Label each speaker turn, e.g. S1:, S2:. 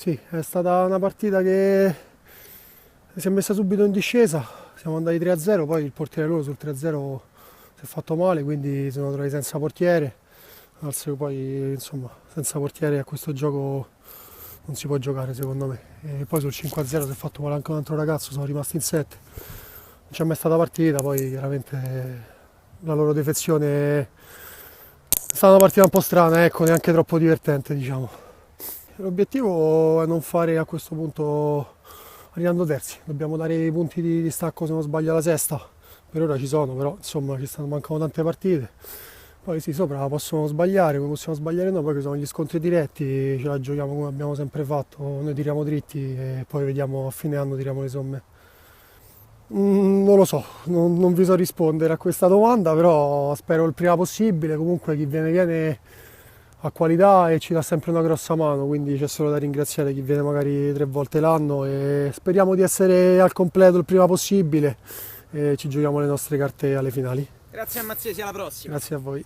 S1: Sì, è stata una partita che si è messa subito in discesa, siamo andati 3-0, poi il portiere loro sul 3-0 si è fatto male, quindi si sono trovati senza portiere. Poi insomma senza portiere a questo gioco non si può giocare secondo me. E poi sul 5-0 si è fatto male anche un altro ragazzo, sono rimasti in 7. Non c'è mai stata partita, poi chiaramente la loro defezione è stata una partita un po' strana, ecco, neanche troppo divertente diciamo. L'obiettivo è non fare a questo punto arrivando terzi, dobbiamo dare i punti di distacco se non sbaglio alla sesta, per ora ci sono, però insomma mancano tante partite. Poi sì, sopra possono sbagliare, come possiamo sbagliare noi, poi che sono gli scontri diretti, ce la giochiamo come abbiamo sempre fatto, noi tiriamo dritti e poi vediamo a fine anno tiriamo le somme. Non lo so, non vi so rispondere a questa domanda, però spero il prima possibile, comunque chi viene ha qualità e ci dà sempre una grossa mano, quindi c'è solo da ringraziare chi viene magari 3 volte l'anno e speriamo di essere al completo il prima possibile e ci giochiamo le nostre carte alle finali.
S2: Grazie a Mazzesi, alla prossima.
S1: Grazie a voi.